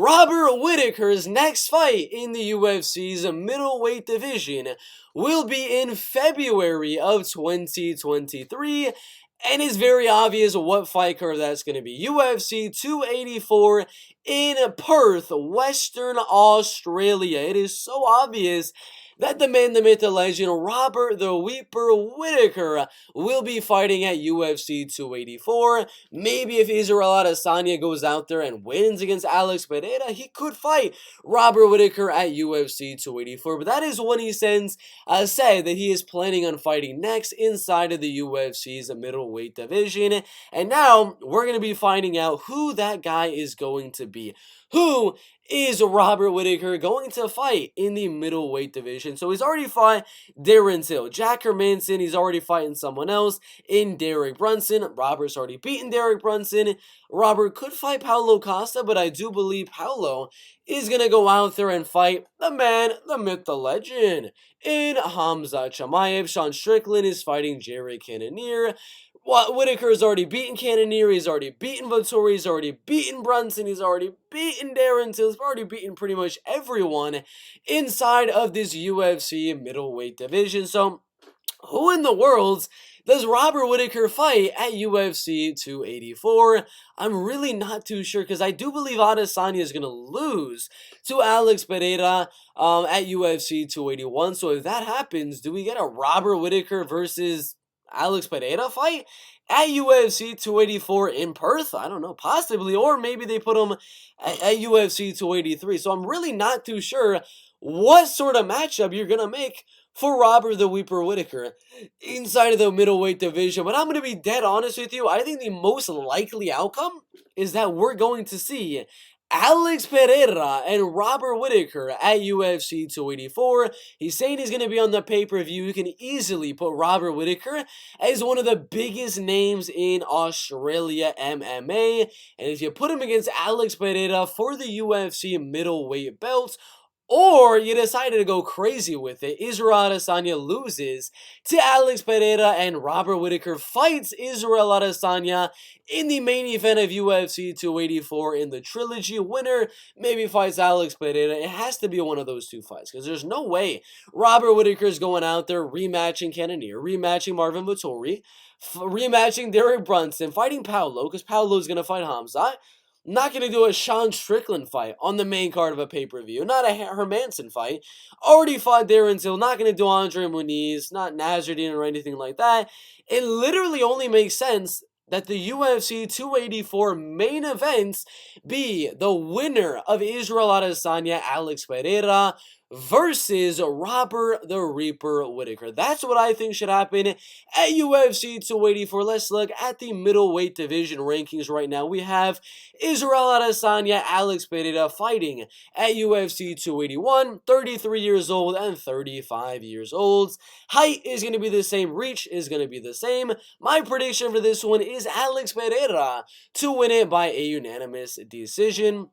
Robert Whittaker's next fight in the UFC's middleweight division will be in February of 2023, and it's very obvious what fight card that's going to be. UFC 284 in Perth, Western Australia. It is so obvious that the man, the myth, the legend, Robert the Weeper Whittaker will be fighting at UFC 284. Maybe if Israel Adesanya goes out there and wins against Alex Pereira, he could fight Robert Whittaker at UFC 284. But that is when he said that he is planning on fighting next inside of the UFC's middleweight division. And now we're going to be finding out who that guy is going to be. Who is Robert Whittaker going to fight in the middleweight division? So he's already fought Darren Till, Jack Hermanson. He's already fighting someone else in Derek Brunson. Robert's already beaten Derek Brunson. Robert could fight Paulo Costa, but I do believe Paulo is going to go out there and fight the man, the myth, the legend in Hamza Chimaev. Sean Strickland is fighting Jared Cannonier. Whittaker's already beaten Cannonier, he's already beaten Vettori, he's already beaten Brunson, he's already beaten Darren Till, he's already beaten pretty much everyone inside of this UFC middleweight division. So, who in the world does Robert Whittaker fight at UFC 284? I'm really not too sure, because I do believe Adesanya is going to lose to Alex Pereira at UFC 281. So if that happens, do we get a Robert Whittaker versus Alex Pereira fight at UFC 284 in Perth? I don't know, possibly, or maybe they put him at UFC 283. So I'm really not too sure what sort of matchup you're gonna make for Robert the Weeper Whittaker inside of the middleweight division. But I'm gonna be dead honest with you. I think the most likely outcome is that we're going to see Alex Pereira and Robert Whittaker at UFC 284. He's saying he's going to be on the pay-per-view. You can easily put Robert Whittaker as one of the biggest names in Australia MMA. And if you put him against Alex Pereira for the UFC middleweight belt, or you decided to go crazy with it, Israel Adesanya loses to Alex Pereira and Robert Whittaker fights Israel Adesanya in the main event of UFC 284 in the Trilogy. Winner maybe fights Alex Pereira. It has to be one of those two fights, because there's no way Robert Whittaker is going out there rematching Cannonier, rematching Marvin Vettori, rematching Derek Brunson, fighting Paulo, because Paulo is going to fight Hamza. Not going to do a Sean Strickland fight on the main card of a pay-per-view. Not a Hermanson fight. Already fought Darren Till. Not going to do Andre Muniz. Not Nasruddin or anything like that. It literally only makes sense that the UFC 284 main events be the winner of Israel Adesanya, Alex Pereira, versus Robert the Reaper Whittaker. That's what I think should happen at UFC 284. Let's look at the middleweight division rankings right now. We have Israel Adesanya, Alex Pereira fighting at UFC 281, 33 years old and 35 years old. Height is going to be the same. Reach is going to be the same. My prediction for this one is Alex Pereira to win it by a unanimous decision.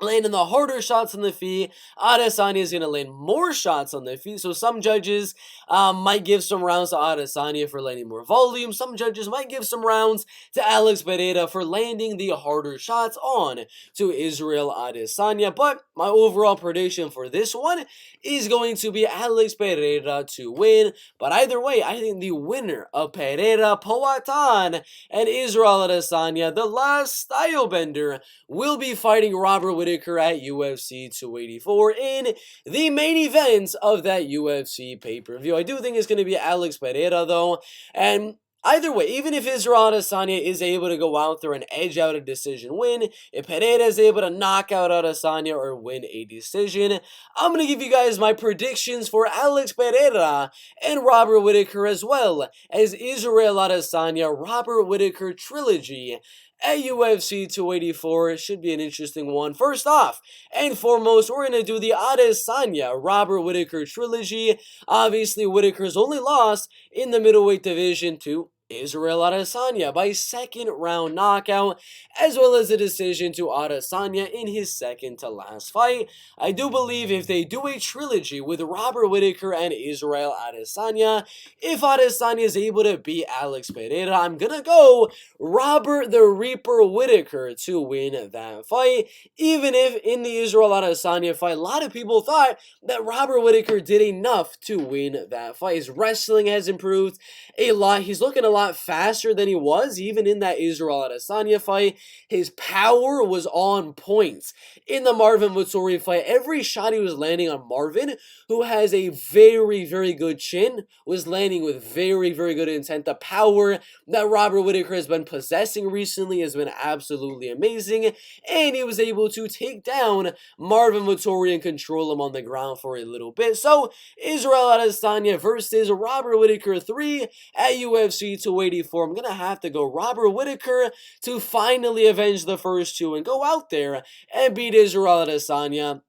Landing the harder shots on the feet. Adesanya is going to land more shots on the feet. So some judges might give some rounds to Adesanya for landing more volume. Some judges might give some rounds to Alex Pereira for landing the harder shots on to Israel Adesanya. But my overall prediction for this one is going to be Alex Pereira to win. But either way, I think the winner of Pereira, Poatan, and Israel Adesanya, the last style bender, will be fighting Robert Whittaker at UFC 284 in the main events of that UFC pay-per-view. I do think it's going to be Alex Pereira though, and either way, even if Israel Adesanya is able to go out there and edge out a decision win, if Pereira is able to knock out Adesanya or win a decision, I'm going to give you guys my predictions for Alex Pereira and Robert Whittaker, as well as Israel Adesanya, Robert Whittaker trilogy at UFC 284. It should be an interesting one. First off and foremost, we're going to do the Adesanya Robert Whittaker trilogy. Obviously, Whittaker's only lost in the middleweight division to Israel Adesanya by second round knockout, as well as a decision to Adesanya in his second to last fight. I do believe if they do a trilogy with Robert Whittaker and Israel Adesanya, if Adesanya is able to beat Alex Pereira, I'm gonna go Robert the Reaper Whittaker to win that fight. Even if in the Israel Adesanya fight, a lot of people thought that Robert Whittaker did enough to win that fight. His wrestling has improved a lot. He's looking a lot faster than he was, even in that Israel Adesanya fight. His power was on point in the Marvin Vettori fight. Every shot he was landing on Marvin, who has a very, very good chin, was landing with very, very good intent. The power that Robert Whittaker has been possessing recently has been absolutely amazing, and he was able to take down Marvin Vettori and control him on the ground for a little bit. So, Israel Adesanya versus Robert Whittaker 3 at UFC 284. I'm going to have to go Robert Whittaker to finally avenge the first two and go out there and beat Israel Adesanya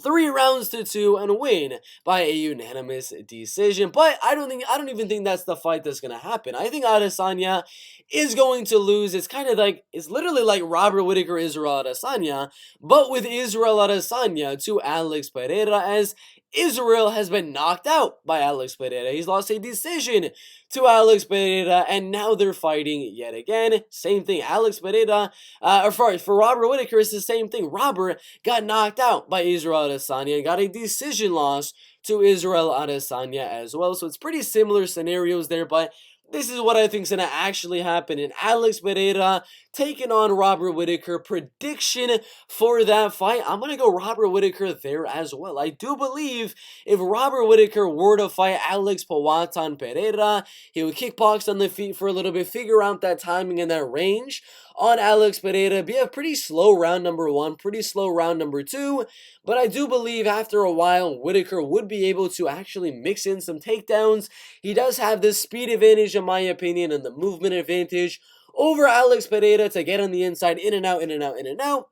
3 rounds to 2 and win by a unanimous decision. But I don't even think that's the fight that's gonna happen. I think Adesanya is going to lose. It's literally like Robert Whittaker Israel Adesanya, but with Israel Adesanya to Alex Pereira, as Israel has been knocked out by Alex Pereira. He's lost a decision to Alex Pereira, and now they're fighting yet again. Same thing. Alex Pereira, for Robert Whittaker, it's the same thing. Robert got knocked out by Israel Adesanya and got a decision loss to Israel Adesanya as well. So it's pretty similar scenarios there, but this is what I think is going to actually happen. And Alex Pereira taking on Robert Whittaker. Prediction for that fight, I'm going to go Robert Whittaker there as well. I do believe if Robert Whittaker were to fight Alex Powhatan Pereira, he would kickbox on the feet for a little bit, figure out that timing and that range on Alex Pereira. Be a pretty slow round number 1, pretty slow round number 2. But I do believe after a while, Whittaker would be able to actually mix in some takedowns. He does have the speed advantage, in my opinion, and the movement advantage over Alex Pereira to get on the inside, in and out, in and out, in and out.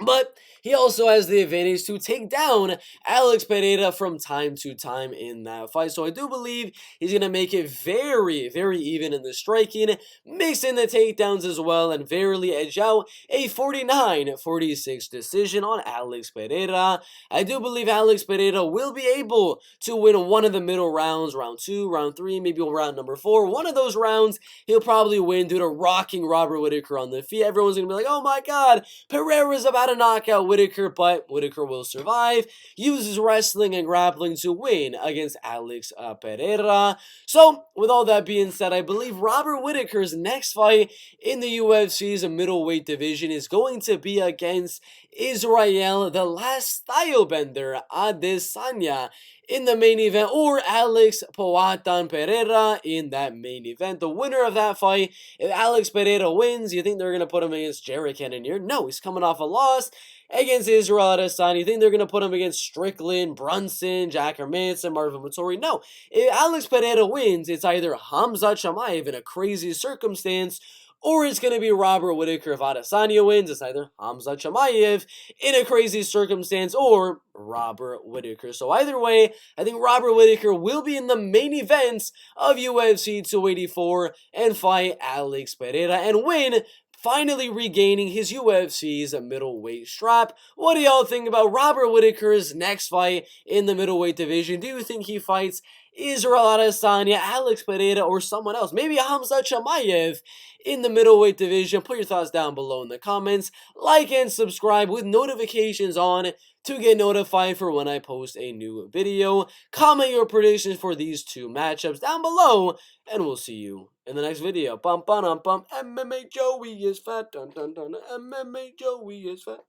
But he also has the advantage to take down Alex Pereira from time to time in that fight. So I do believe he's going to make it very, very even in the striking, mix in the takedowns as well, and verily edge out a 49-46 decision on Alex Pereira. I do believe Alex Pereira will be able to win one of the middle rounds, round 2, round 3, maybe round number 4. One of those rounds he'll probably win due to rocking Robert Whittaker on the feet. Everyone's going to be like, oh my god, Pereira's about to knock out Whittaker, but Whittaker will survive, uses wrestling and grappling to win against Alex Pereira. So, with all that being said, I believe Robert Whittaker's next fight in the UFC's middleweight division is going to be against Israel, the last stylebender, Adesanya, in the main event, or Alex Powhatan Pereira in that main event. The winner of that fight, if Alex Pereira wins, you think they're going to put him against Jared Cannonier? No, he's coming off a loss against Israel Adesanya. You think they're going to put him against Strickland, Brunson, Jack Hermanson, Marvin Vettori? No. If Alex Pereira wins, it's either Hamza Chimaev in a crazy circumstance, or it's going to be Robert Whittaker. If Adesanya wins, it's either Hamza Chimaev in a crazy circumstance or Robert Whittaker. So either way, I think Robert Whittaker will be in the main events of UFC 284 and fight Alex Pereira and win, finally regaining his UFC's middleweight strap. What do y'all think about Robert Whittaker's next fight in the middleweight division? Do you think he fights Israel Adesanya, Alex Pereira, or someone else? Maybe Hamza Chimaev in the middleweight division? Put your thoughts down below in the comments. Like and subscribe with notifications on to get notified for when I post a new video. Comment your predictions for these two matchups down below, and we'll see you in the next video. Bum, bum, bum. MMA Joey is fat. Dun, dun, dun. MMA Joey is fat.